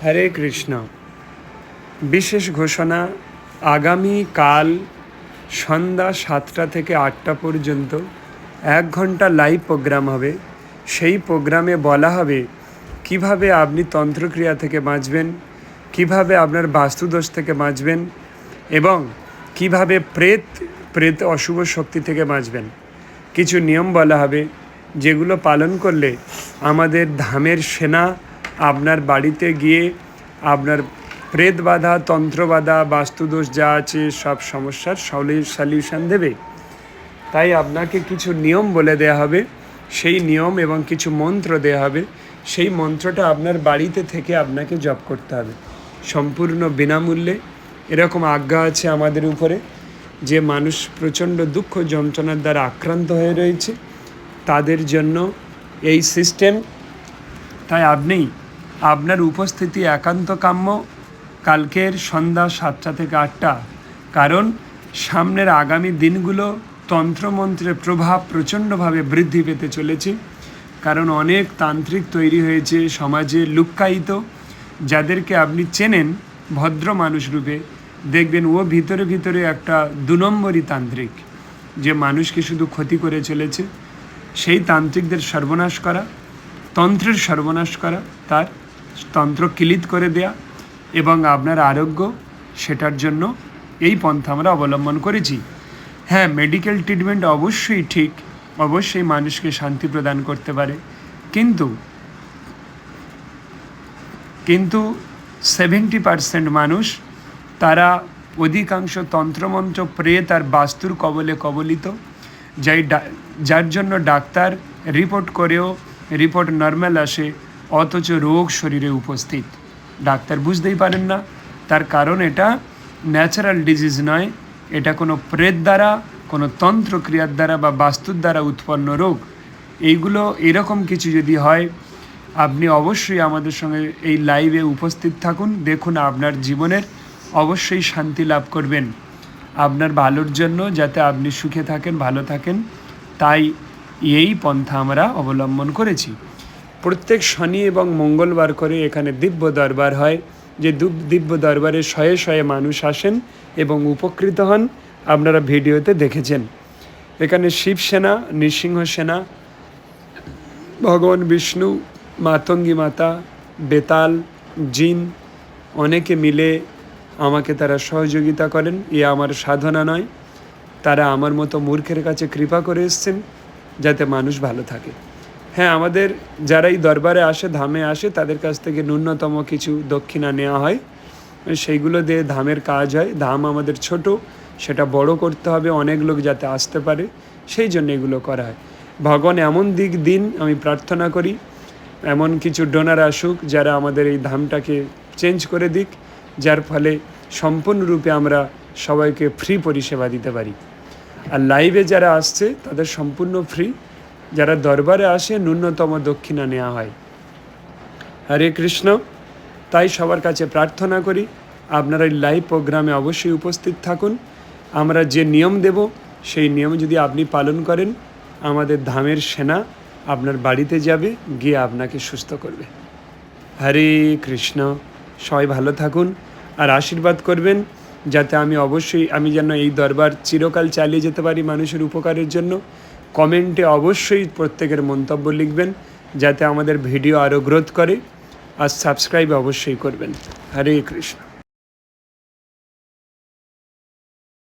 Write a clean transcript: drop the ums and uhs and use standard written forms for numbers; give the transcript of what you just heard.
হরে কৃষ্ণ। বিশেষ ঘোষণা, আগামীকাল সন্ধ্যা 7টা থেকে 8টা পর্যন্ত 1 ঘন্টা লাইভ প্রোগ্রাম হবে। সেই প্রোগ্রামে বলা হবে কিভাবে আপনি তন্ত্রক্রিয়া থেকে বাঁচবেন, কিভাবে আপনার বাস্তুদোষ থেকে বাঁচবেন এবং কিভাবে প্রেত অশুভ শক্তি থেকে বাঁচবেন। কিছু নিয়ম বলা হবে যেগুলো পালন করলে আমাদের ধামের সেনা আপনার বাড়িতে গিয়ে আপনার প্রেত বাধা, তন্ত্র বাধা, বাস্তুদোষ যা আছে সব সমস্যার সলিউশন দেবে। তাই আপনাকে কিছু নিয়ম বলে দেয়া হবে, সেই নিয়ম এবং কিছু মন্ত্র দেয়া হবে। সেই মন্ত্রটা আপনার বাড়িতে থেকে আপনাকে জপ করতে হবে সম্পূর্ণ বিনামূল্যে। এরকম আজ্ঞা আছে আমাদের উপরে যে মানুষ প্রচণ্ড দুঃখ যন্ত্রণার দ্বারা আক্রান্ত হয়ে রয়েছে তাদের জন্য এই সিস্টেম। তাই আপনি আপনার উপস্থিতি একান্ত কাম্য কালকের সন্ধ্যা 7টা থেকে 8টা। কারণ সামনের আগামী দিনগুলো তন্ত্রমন্ত্রের প্রভাব প্রচণ্ডভাবে বৃদ্ধি পেতে চলেছে। কারণ অনেক তান্ত্রিক তৈরি হয়েছে সমাজে লুক্কায়িত, যাদেরকে আপনি চেনেন ভদ্র মানুষ রূপে, দেখবেন ও ভিতরে ভিতরে একটা 2 নম্বরই তান্ত্রিক যে মানুষকে শুধু ক্ষতি করে চলেছে। সেই তান্ত্রিকদের সর্বনাশ করা, তন্ত্রের সর্বনাশ করা, তার তন্ত্র কিলিত করে দেয়া এবং আপনার আরোগ্য, সেটার জন্য এই পন্থা আমরা অবলম্বন করেছি। হ্যাঁ, মেডিকেল ট্রিটমেন্ট অবশ্যই ঠিক, অবশ্যই মানুষকে শান্তি প্রদান করতে পারে, কিন্তু 70% মানুষ তারা অধিকাংশ তন্ত্রমন্ত্র, প্রেত আর বাস্তুর কবলে কবলিত, যার জন্য ডাক্তার রিপোর্ট করেও রিপোর্ট নর্মাল আসে, অথচ রোগ শরীরে উপস্থিত। ডাক্তার বুঝতেই পারেন না, তার কারণ এটা ন্যাচারাল ডিজিজ নয়, এটা কোনো প্রেত দ্বারা, কোনো তন্ত্রক্রিয়ার দ্বারা বা বাস্তুর দ্বারা উৎপন্ন রোগ। এইগুলো এরকম কিছু যদি হয়, আপনি অবশ্যই আমাদের সঙ্গে এই লাইভে উপস্থিত থাকুন, দেখুন আপনার জীবনের অবশ্যই শান্তি লাভ করবেন আপনার ভালোর জন্য, যাতে আপনি সুখে থাকেন, ভালো থাকেন। তাই এই পন্থা আমরা অবলম্বন করেছি। প্রত্যেক শনি এবং মঙ্গলবার করে এখানে দিব্য দরবার হয়, যে দিব্য দরবারে শয়ে শয়ে মানুষ আসেন এবং উপকৃত হন। আপনারা ভিডিওতে দেখেছেন। এখানে শিবসেনা, নৃসিংহ সেনা, ভগবান বিষ্ণু, মাতঙ্গী মাতা, বেতাল, জিন অনেকে মিলে আমাকে তারা সহযোগিতা করেন। এ আমার সাধনা নয়, তারা আমার মতো মূর্খের কাছে কৃপা করে এসছেন যাতে মানুষ ভালো থাকে। হ্যাঁ, আমাদের যারা এই দরবারে আসে, ধামে আসে, তাদের কাছ থেকে ন্যূনতম কিছু দক্ষিণা নেওয়া হয়, সেইগুলো দিয়ে ধামের কাজ হয়। ধাম আমাদের ছোট, সেটা বড় করতে হবে, অনেক লোক যাতে আসতে পারে, সেই জন্য এগুলো করা হয়। ভগবান এমন দিন আমি প্রার্থনা করি, এমন কিছু ডোনার আসুক যারা আমাদের এই ধামটাকে চেঞ্জ করে দিক, যার ফলে সম্পূর্ণরূপে আমরা সবাইকে ফ্রি পরিষেবা দিতে পারি। আর লাইভে যারা আসছে তাদের সম্পূর্ণ ফ্রি, যারা দরবারে আসে ন্যূনতম দক্ষিণা নেওয়া হয়। হরে কৃষ্ণ। তাই সবার কাছে প্রার্থনা করি আপনারা এই লাইভ প্রোগ্রামে অবশ্যই উপস্থিত থাকুন। আমরা যে নিয়ম দেব সেই নিয়ম যদি আপনি পালন করেন, আমাদের ধামের সেনা আপনার বাড়িতে যাবে, গিয়ে আপনাকে সুস্থ করবে। হরে কৃষ্ণ। সবাই ভালো থাকুন আর আশীর্বাদ করবেন যাতে আমি যেন এই দরবার চিরকাল চালিয়ে যেতে পারি মানুষের উপকারের জন্য। কমেন্টে অবশ্যই প্রত্যেকের মন্তব্য লিখবেন যাতে আমাদের ভিডিও আরও গ্রোথ করে, আর সাবস্ক্রাইব অবশ্যই করবেন। হরে কৃষ্ণ।